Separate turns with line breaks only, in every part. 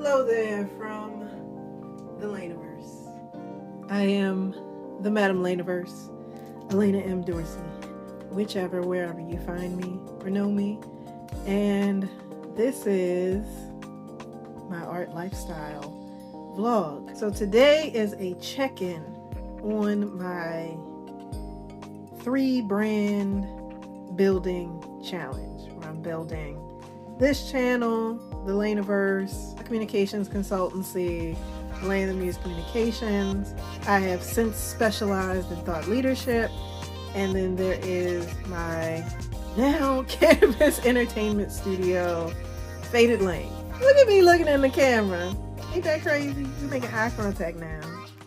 Hello there from the Laneverse. I am the Madam Laneverse, Elena M. Dorsey, whichever, wherever you find me or know me. And this is my art lifestyle vlog. So today is a check-in on my 3-brand building challenge, where I'm building this channel, the Laneverse, communications consultancy, Lane Muse Communications. I have since specialized in thought leadership, and then there is my now cannabis entertainment studio, Faded Lane. Look at me looking in the camera. Ain't that crazy? We're making eye contact now.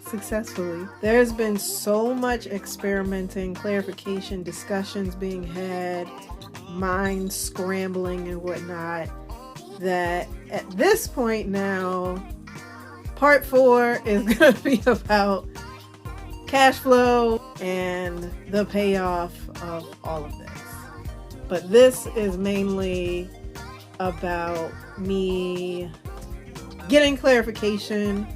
Successfully. There's been so much experimenting, clarification, discussions being had, mind scrambling and whatnot, that at this point now, part 4 is going to be about cash flow and the payoff of all of this. But this is mainly about me getting clarification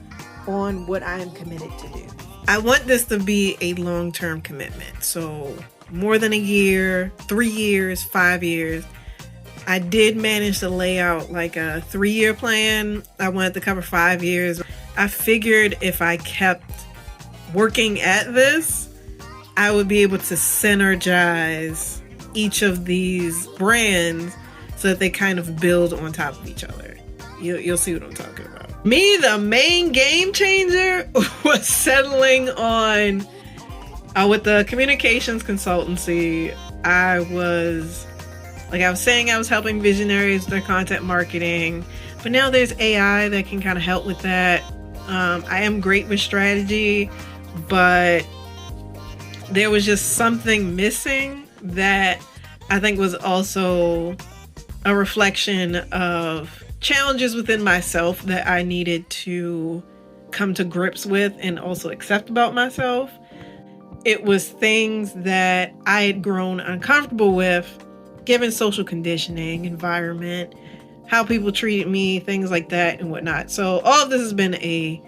on what I am committed to do. I want this to be a long-term commitment. So more than a year, 3 years, 5 years. I did manage to lay out like a 3-year plan. I wanted to cover 5 years. I figured if I kept working at this, I would be able to synergize each of these brands so that they kind of build on top of each other. You'll see what I'm talking about. Me, the main game changer was settling on with the communications consultancy. I was saying, I was helping visionaries with their content marketing, but now there's AI that can kind of help with that. I am great with strategy, but there was just something missing that I think was also a reflection of challenges within myself that I needed to come to grips with and also accept about myself. It was things that I had grown uncomfortable with, given social conditioning, environment, how people treated me, things like that and whatnot. So all of this has been a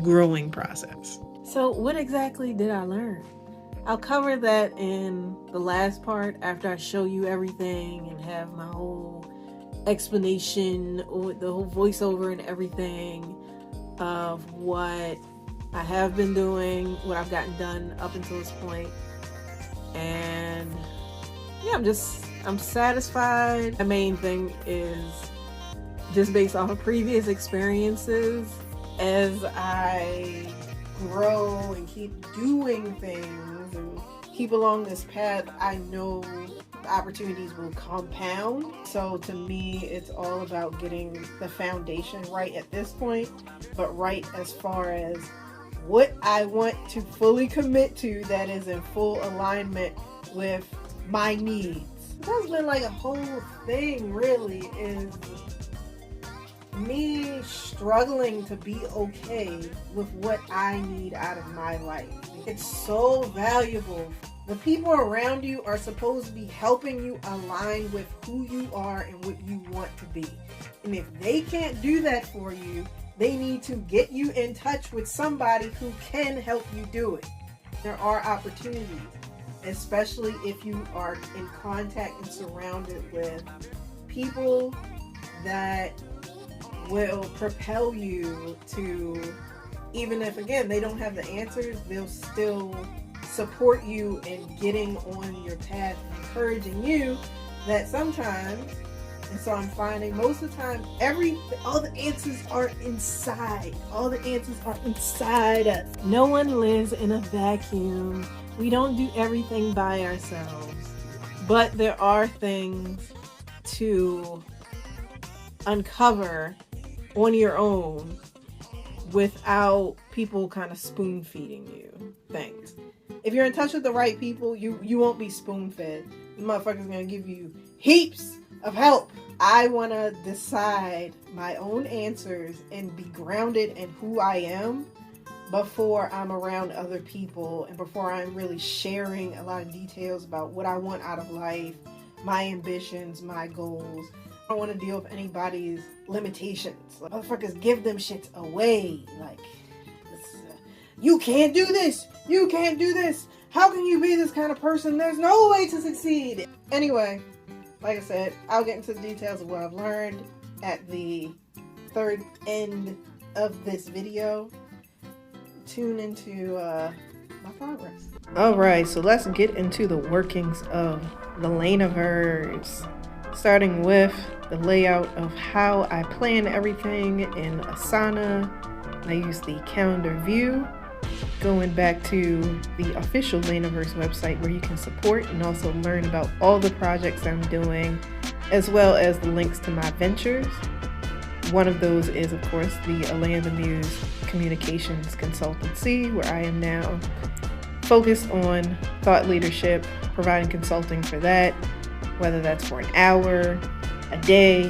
growing process. So what exactly did I learn? I'll cover that in the last part after I show you everything and have my whole explanation or the whole voiceover and everything of what I have been doing, what I've gotten done up until this point. And yeah, I'm satisfied. The main thing is just based off of previous experiences, as I grow and keep doing things and keep along this path, I know opportunities will compound. So to me, it's all about getting the foundation right at this point, but right as far as what I want to fully commit to that is in full alignment with my needs. That's been like a whole thing, really, is me struggling to be okay with what I need out of my life. It's so valuable. The people around you are supposed to be helping you align with who you are and what you want to be. And if they can't do that for you, they need to get you in touch with somebody who can help you do it. There are opportunities, especially if you are in contact and surrounded with people that will propel you to, even if, again, they don't have the answers, they'll still support you in getting on your path, encouraging you that sometimes, and so I'm finding most of the time, all the answers are inside. All the answers are inside us. No one lives in a vacuum. We don't do everything by ourselves. But there are things to uncover on your own without people kind of spoon feeding you things. If you're in touch with the right people, you won't be spoon fed. The motherfucker's gonna give you heaps of help. I want to decide my own answers and be grounded in who I am before I'm around other people and before I'm really sharing a lot of details about what I want out of life, my ambitions, my goals. I don't want to deal with anybody's limitations. Like, motherfuckers give them shits away. Like, you can't do this. You can't do this. How can you be this kind of person? There's no way to succeed. Anyway, like I said, I'll get into the details of what I've learned at the third end of this video. Tune into my progress. Alright, so let's get into the workings of the Laneverse. Starting with the layout of how I plan everything in Asana. I use the calendar view. Going back to the official Laneverse website where you can support and also learn about all the projects I'm doing, as well as the links to my ventures. One of those is, of course, the Elena the Muse Communications Consultancy, where I am now focused on thought leadership, providing consulting for that, whether that's for an hour, a day,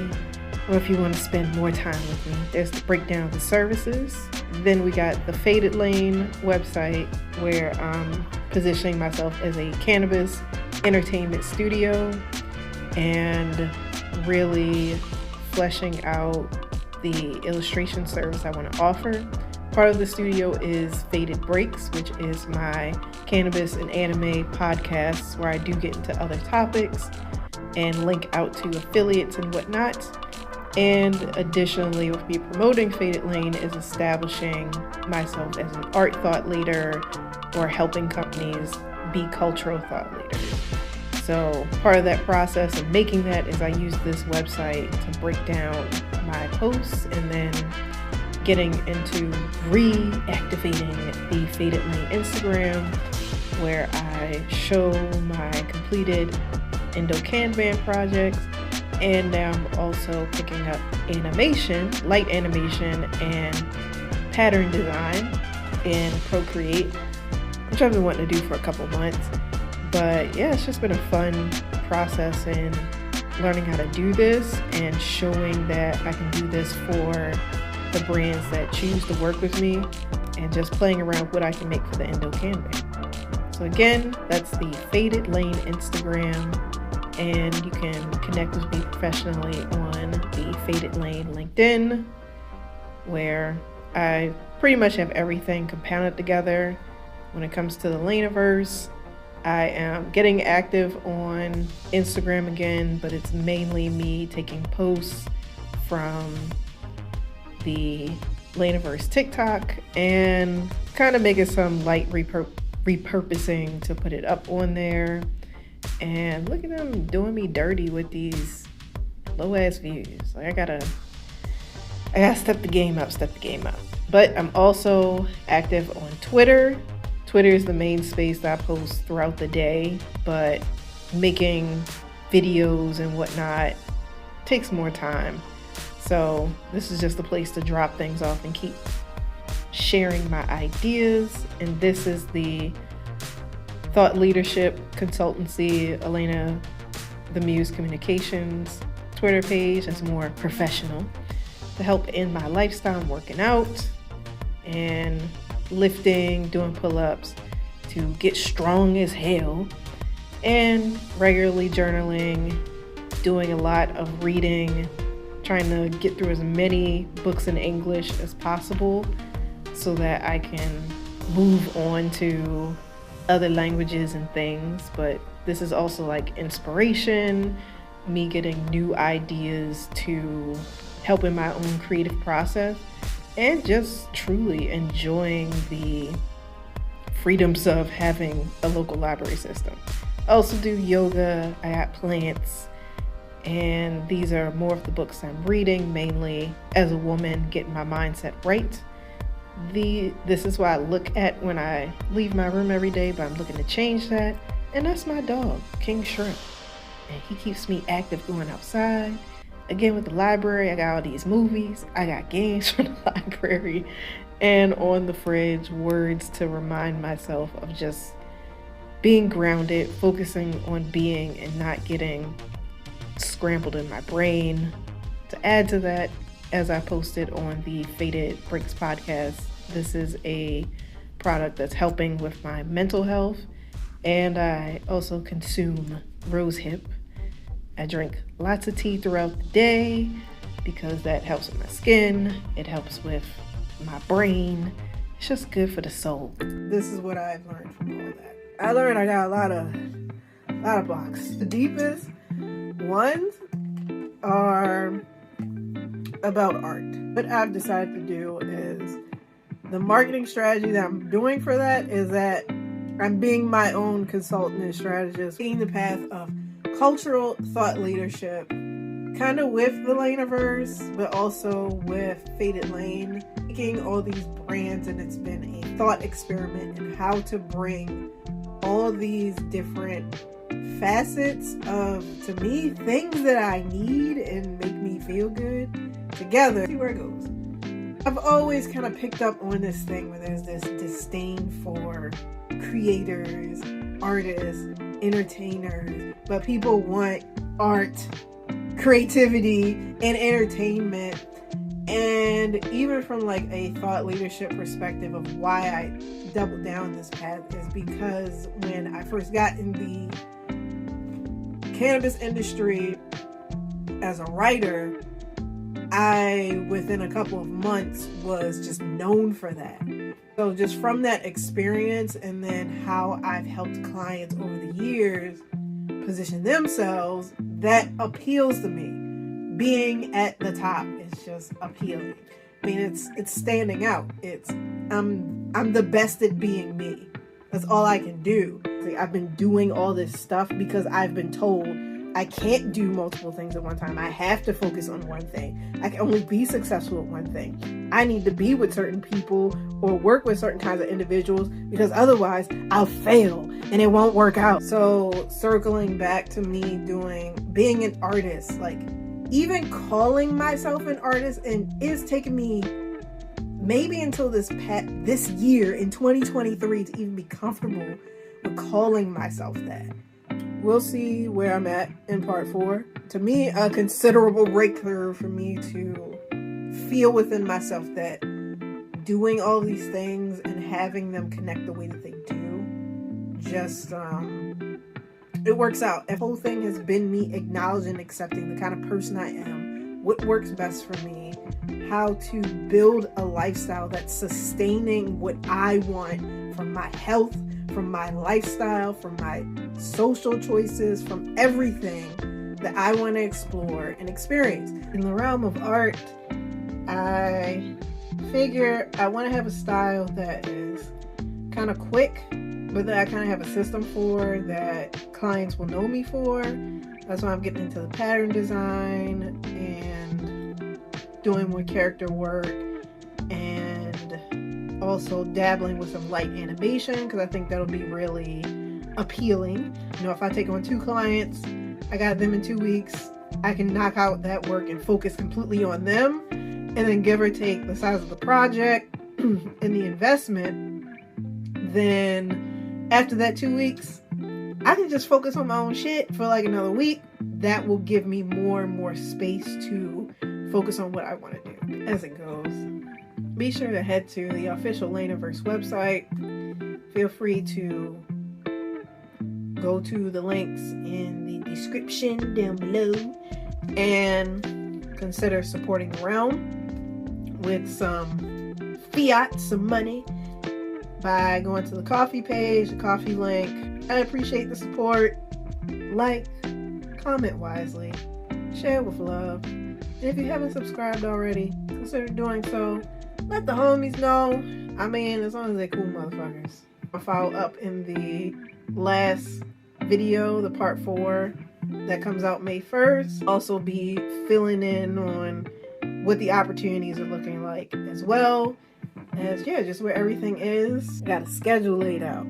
or if you want to spend more time with me. There's the breakdown of the services. Then we got the Faded Lane website, where I'm positioning myself as a cannabis entertainment studio and really fleshing out the illustration service I want to offer. Part of the studio is Faded Breaks, which is my cannabis and anime podcasts where I do get into other topics and link out to affiliates and whatnot. And additionally, with me promoting Faded Lane is establishing myself as an art thought leader or helping companies be cultural thought leaders. So part of that process of making that is I use this website to break down my posts and then getting into reactivating the Faded Lane Instagram, where I show my completed Indo-Kanban projects. And now I'm also picking up animation, light animation, and pattern design in Procreate, which I've been wanting to do for a couple months. But yeah, it's just been a fun process in learning how to do this and showing that I can do this for the brands that choose to work with me, and just playing around with what I can make for the Indo-Kanban. So again, that's the Faded Lane Instagram. And you can connect with me professionally on the Faded Lane LinkedIn, where I pretty much have everything compounded together. When it comes to the Laneverse, I am getting active on Instagram again, but it's mainly me taking posts from the Laneverse TikTok and kind of making some light repurposing to put it up on there. And look at them doing me dirty with these low ass views. Like I gotta step the game up. But I'm also active on Twitter. Twitter is the main space that I post throughout the day, but making videos and whatnot takes more time. So this is just a place to drop things off and keep sharing my ideas. And this is the Thought Leadership Consultancy, Elena the Muse Communications Twitter page. That's more professional to help in my lifestyle. I'm working out and lifting, doing pull-ups to get strong as hell, and regularly journaling, doing a lot of reading, trying to get through as many books in English as possible so that I can move on to other languages and things. But this is also like inspiration, me getting new ideas to help in my own creative process, and just truly enjoying the freedoms of having a local library system. I also do yoga, I got plants, and these are more of the books I'm reading, mainly as a woman, getting my mindset right. This is what I look at when I leave my room every day, but I'm looking to change that. And that's my dog, King Shrimp. And he keeps me active going outside. Again, with the library, I got all these movies. I got games from the library. And on the fridge, words to remind myself of just being grounded, focusing on being and not getting scrambled in my brain. To add to that, as I posted on the Faded Breaks podcast, this is a product that's helping with my mental health. And I also consume rosehip I drink lots of tea throughout the day because that helps with my skin. It helps with my brain. It's just good for the soul. This is what I've learned from all that. I learned I got a lot of blocks. The deepest ones are about art. What I've decided to do is the marketing strategy that I'm doing for that is that I'm being my own consultant and strategist, taking the path of cultural thought leadership, kind of with the Laneverse, but also with Faded Lane, taking all these brands, and it's been a thought experiment in how to bring all these different facets of, to me, things that I need and make me feel good together. See where it goes. I've always kind of picked up on this thing where there's this disdain for creators, artists, entertainers, but people want art, creativity, and entertainment. And even from like a thought leadership perspective of why I doubled down this path is because when I first got in the cannabis industry as a writer, I, within a couple of months, was just known for that. So just from that experience and then how I've helped clients over the years position themselves, that appeals to me. Being at the top is just appealing. I mean, it's standing out. I'm the best at being me. That's all I can do. I've been doing all this stuff because I've been told I can't do multiple things at one time. I have to focus on one thing. I can only be successful at one thing. I need to be with certain people or work with certain kinds of individuals because otherwise I'll fail and it won't work out. So circling back to me being an artist, like even calling myself an artist, and it's taken me maybe until this year in 2023 to even be comfortable with calling myself that. We'll see where I'm at in part 4. To me, a considerable breakthrough for me to feel within myself that doing all these things and having them connect the way that they do, just, it works out. The whole thing has been me acknowledging and accepting the kind of person I am, what works best for me, how to build a lifestyle that's sustaining what I want from my health, from my lifestyle, from my social choices, from everything that I want to explore and experience. In the realm of art, I figure I want to have a style that is kind of quick, but that I kind of have a system for that clients will know me for. That's why I'm getting into the pattern design and doing more character work and also dabbling with some light animation because I think that'll be really appealing. You know, if I take on 2 clients, I got them in 2 weeks, I can knock out that work and focus completely on them, and then give or take the size of the project and the investment. Then after that 2 weeks, I can just focus on my own shit for like another week. That will give me more and more space to focus on what I want to do as it goes. Be sure to head to the official Laneverse website. Feel free to go to the links in the description down below and consider supporting the realm with some fiat, some money, by going to the Ko-fi page, the Ko-fi link. I appreciate the support. Like, comment wisely, share with love. And if you haven't subscribed already, consider doing so. Let the homies know. I mean, as long as they're cool motherfuckers. I'll follow up in the last video, the part 4 that comes out May 1st. Also be filling in on what the opportunities are looking like as well as, just where everything is. I got a schedule laid out.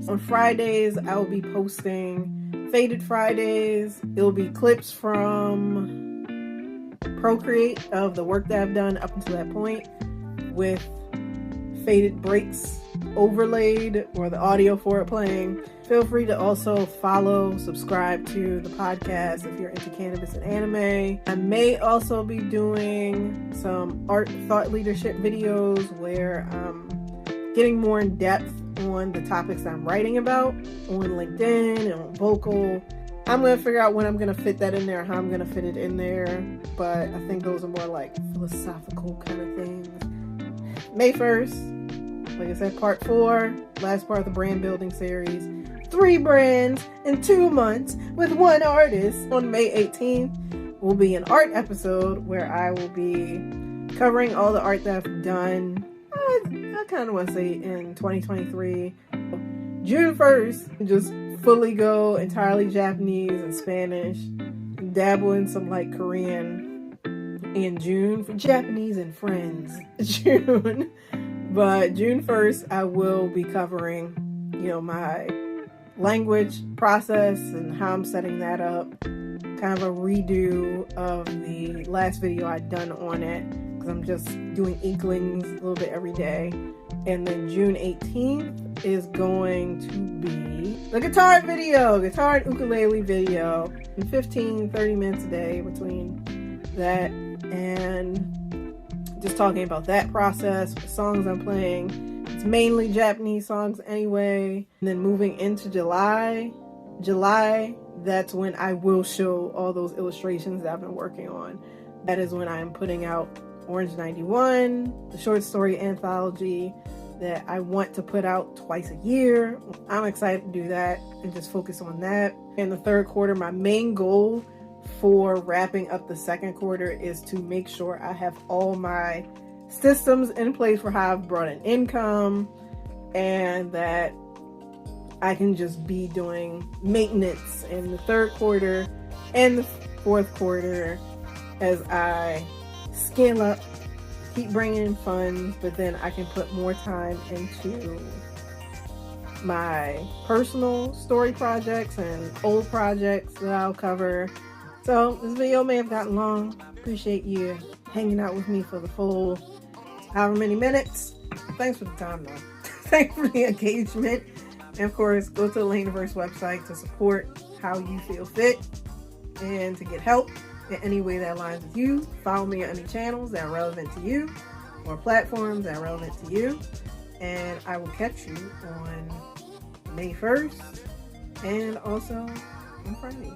On Fridays, I will be posting Faded Fridays. It'll be clips from Procreate of the work that I've done up until that point, with faded breaks overlaid or the audio for it playing. Feel free to also follow, subscribe to the podcast if you're into cannabis and anime. I may also be doing some art thought leadership videos where I'm getting more in depth on the topics that I'm writing about on LinkedIn and on Vocal I'm going to figure out when I'm going to fit that in there, how I'm going to fit it in there. But I think those are more like philosophical kind of things. May 1st, like I said, part 4, last part of the brand building series. 3 brands in 2 months with 1 artist. On May 18th will be an art episode where I will be covering all the art that I've done. I kind of want to say in 2023. June 1st, just fully go entirely Japanese and Spanish. Dabble in some like Korean in June for Japanese and friends. June. But June 1st, I will be covering, my language process and how I'm setting that up. Kind of a redo of the last video I'd done on it, because I'm just doing inklings a little bit every day. And then June 18th is going to be the guitar and ukulele video. 15-30 minutes a day between that and just talking about that process, the songs I'm playing. It's mainly Japanese songs anyway. And then moving into July, that's when I will show all those illustrations that I've been working on. That is when I am putting out Orange 91, the short story anthology that I want to put out twice a year. I'm excited to do that and just focus on that. In the 3rd quarter, my main goal for wrapping up the 2nd quarter is to make sure I have all my systems in place for how I've brought in income, and that I can just be doing maintenance in the 3rd quarter and the 4th quarter as I scale up, keep bringing in funds, but then I can put more time into my personal story projects and old projects that I'll cover. So this video may have gotten long. Appreciate you hanging out with me for the full however many minutes. Thanks for the time though. Thanks for the engagement. And of course, go to the Laniverse website to support how you feel fit and to get help in any way that aligns with you. Follow me on any channels that are relevant to you or platforms that are relevant to you. And I will catch you on May 1st and also on Friday.